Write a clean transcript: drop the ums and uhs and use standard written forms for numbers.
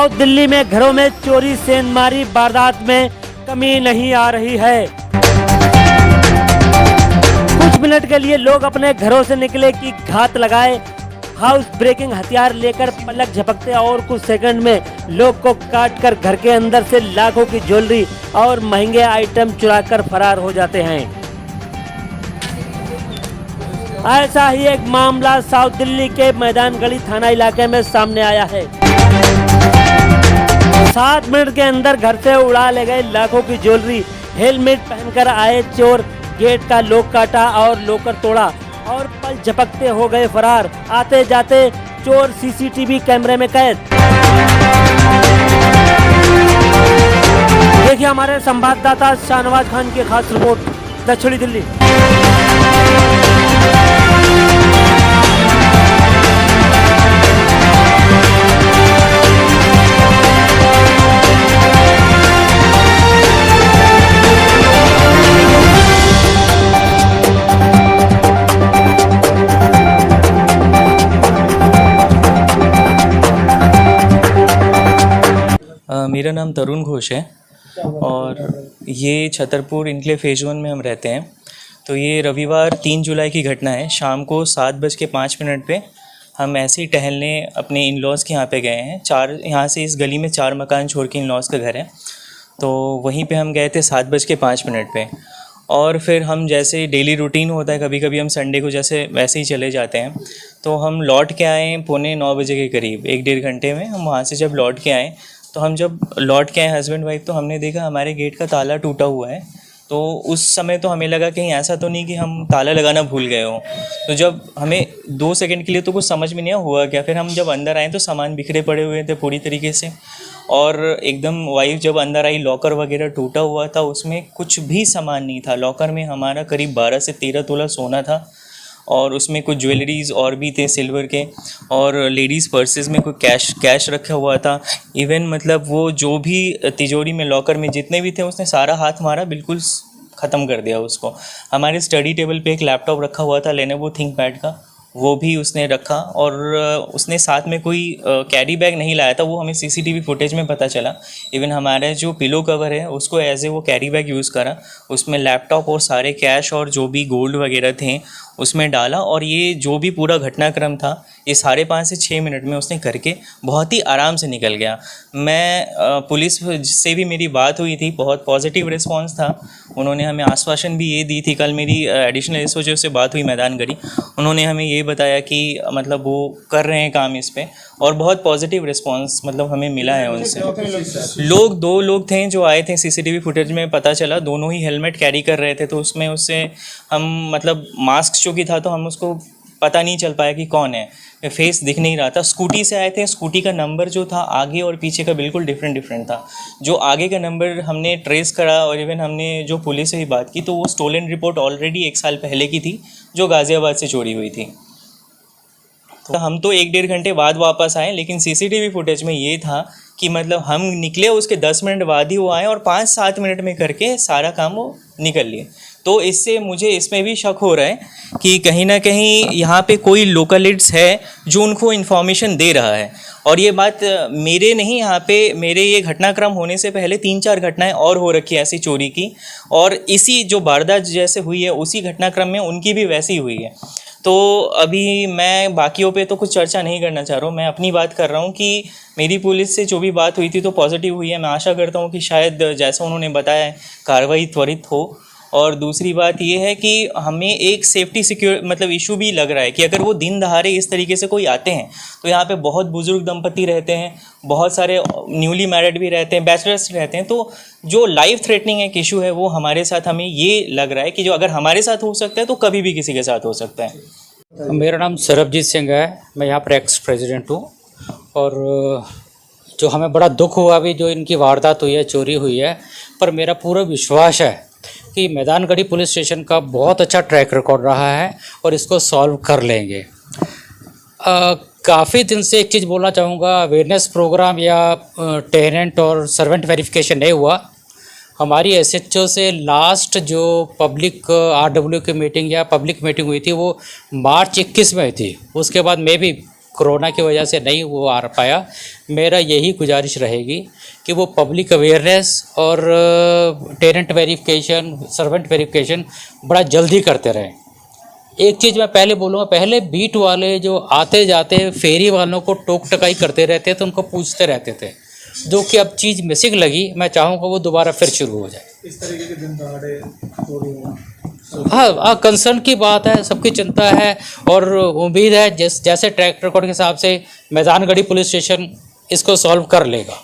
South Delhi में घरों में चोरी सेंधमारी वारदात में कमी नहीं आ रही है। कुछ मिनट के लिए लोग अपने घरों से निकले कि घात लगाए, हाउस ब्रेकिंग हथियार लेकर पलक झपकते और कुछ सेकंड में लोग को काटकर घर के अंदर से लाखों की ज्वेलरी और महंगे आइटम चुराकर फरार हो जाते हैं। ऐसा ही एक मामला साउथ दिल्ली के मैदानगढ़ी थाना इलाके में सामने आया है। 7 मिनट के अंदर घर से उड़ा ले गए लाखों की ज्वेलरी। हेलमेट पहनकर आए चोर गेट का लॉक काटा और लॉकर तोड़ा और पल झपकते हो गए फरार। आते जाते चोर सीसीटीवी कैमरे में कैद। देखिए हमारे संवाददाता शाहनवाज खान की खास रिपोर्ट, दक्षिणी दिल्ली। मेरा नाम तरुण घोष है और ये छतरपुर इनक्लेव फेज 1 में हम रहते हैं। तो ये रविवार 3 जुलाई की घटना है। शाम को 7:05 पे हम ऐसे ही टहलने अपने इन लॉज़ के यहाँ पे गए हैं। यहाँ से इस गली में 4 मकान छोड़ के इन लॉज़ का घर है। तो वहीं पे हम गए थे 7:05 पे। और फिर हम जैसे डेली रूटीन होता है, कभी कभी हम संडे को जैसे वैसे ही चले जाते हैं। तो हम लौट के आए 8:45 बजे के करीब, 1-1.5 घंटे में हम वहाँ से जब लौट के आए, तो हम जब लौट के आए हस्बैंड वाइफ, तो हमने देखा हमारे गेट का ताला टूटा हुआ है। तो उस समय तो हमें लगा कहीं ऐसा तो नहीं कि हम ताला लगाना भूल गए हों। तो जब हमें 2 सेकंड के लिए तो कुछ समझ में नहीं हुआ क्या, फिर हम जब अंदर आए तो सामान बिखरे पड़े हुए थे पूरी तरीके से। और एकदम वाइफ जब अंदर आई, लॉकर वगैरह टूटा हुआ था, उसमें कुछ भी सामान नहीं था। लॉकर में हमारा करीब 12 से 13 तोला सोना था और उसमें कुछ ज्वेलरीज और भी थे सिल्वर के, और लेडीज़ पर्सेस में कोई कैश रखा हुआ था। इवन मतलब वो जो भी तिजोरी में लॉकर में जितने भी थे उसने सारा हाथ मारा, बिल्कुल ख़त्म कर दिया उसको। हमारे स्टडी टेबल पे एक लैपटॉप रखा हुआ था लेनोवो थिंकपैड का, वो भी उसने रखा। और उसने साथ में कोई कैरी बैग नहीं लाया था, वो हमें सीसीटीवी फुटेज में पता चला। इवन हमारा जो पिलो कवर है उसको एज ए वो कैरी बैग यूज़ करा, उसमें लैपटॉप और सारे कैश और जो भी गोल्ड वगैरह थे उसमें डाला। और ये जो भी पूरा घटनाक्रम था ये 5.5 से 6 मिनट में उसने करके बहुत ही आराम से निकल गया। मैं पुलिस से भी मेरी बात हुई थी, बहुत पॉजिटिव रिस्पांस था। उन्होंने हमें आश्वासन भी ये दी थी। कल मेरी एडिशनल एसओजी से बात हुई मैदानगढ़ी, उन्होंने हमें ये बताया कि मतलब वो कर रहे हैं काम इस पे, और बहुत पॉजिटिव रिस्पांस मतलब हमें मिला है उनसे। 2 लोग थे जो आए थे, सीसीटीवी फुटेज में पता चला दोनों ही हेलमेट कैरी कर रहे थे। तो उसमें उससे हम मतलब मास्क चूँकि था तो हम उसको पता नहीं चल पाया कि कौन है, फेस दिख नहीं रहा था। स्कूटी से आए थे, स्कूटी का नंबर जो था आगे और पीछे का बिल्कुल डिफरेंट था। जो आगे का नंबर हमने ट्रेस करा और इवन हमने जो पुलिस से भी बात की तो वो स्टोलन रिपोर्ट ऑलरेडी 1 साल पहले की थी जो गाज़ियाबाद से चोरी हुई थी। तो हम तो 1-1.5 घंटे बाद वापस आए, लेकिन सीसीटीवी फुटेज में ये था कि मतलब हम निकले उसके 10 मिनट बाद ही वो आए और 5-7 मिनट में करके सारा काम वो निकल लिए। तो इससे मुझे इसमें भी शक हो रहा है कि कहीं ना कहीं यहाँ पे कोई लोकलिट्स है जो उनको इन्फॉर्मेशन दे रहा है। और ये बात मेरे नहीं, यहाँ पे मेरे ये घटनाक्रम होने से पहले 3-4 घटनाएं और हो रखी है ऐसी चोरी की, और इसी जो वारदात जैसे हुई है उसी घटनाक्रम में उनकी भी वैसी हुई है। तो अभी मैं बाकियों पे तो कुछ चर्चा नहीं करना चाह रहा हूँ, मैं अपनी बात कर रहा हूँ कि मेरी पुलिस से जो भी बात हुई थी तो पॉजिटिव हुई है। मैं आशा करता हूँ कि शायद जैसा उन्होंने बताया है कार्रवाई त्वरित हो। और दूसरी बात ये है कि हमें एक सेफ्टी सिक्योर मतलब इशू भी लग रहा है कि अगर वो दिन दहाड़े इस तरीके से कोई आते हैं तो यहाँ पे बहुत बुजुर्ग दंपति रहते हैं, बहुत सारे न्यूली मैरिड भी रहते हैं, बैचलर्स रहते हैं। तो जो लाइफ थ्रेटनिंग एक इशू है वो हमारे साथ, हमें ये लग रहा है कि जो अगर हमारे साथ हो सकता है तो कभी भी किसी के साथ हो सकता है। मेरा नाम सरबजीत सिंह है, मैं यहाँ पर एक्स प्रेसिडेंट हूँ। और जो हमें बड़ा दुख हुआ अभी जो इनकी वारदात हुई है, चोरी हुई है, पर मेरा पूरा विश्वास है कि मैदानगढ़ी पुलिस स्टेशन का बहुत अच्छा ट्रैक रिकॉर्ड रहा है और इसको सॉल्व कर लेंगे। काफ़ी दिन से एक चीज़ बोलना चाहूँगा, अवेयरनेस प्रोग्राम या टेनेंट और सर्वेंट वेरिफिकेशन नहीं हुआ। हमारी एसएचओ से लास्ट जो पब्लिक आरडब्ल्यू की मीटिंग या पब्लिक मीटिंग हुई थी वो मार्च 21 में हुई थी। उसके बाद मैं भी कोरोना की वजह से नहीं वो आ पाया। मेरा यही गुजारिश रहेगी कि वो पब्लिक अवेयरनेस और टेनेंट वेरिफिकेशन, सर्वेंट वेरिफिकेशन बड़ा जल्दी करते रहें। एक चीज़ मैं पहले बोलूँगा, पहले बीट वाले जो आते जाते फेरी वालों को टोक टकाई करते रहते थे, उनको पूछते रहते थे, जो कि अब चीज़ मिसिंग लगी। मैं चाहूँगा वो दोबारा फिर शुरू हो जाए। इस तरीके के दिन दहाड़े चोरी होना, हाँ, कंसर्न की बात है, सबकी चिंता है और उम्मीद है जैसे ट्रैक रिकॉर्ड के हिसाब से मैदानगढ़ी पुलिस स्टेशन इसको सॉल्व कर लेगा।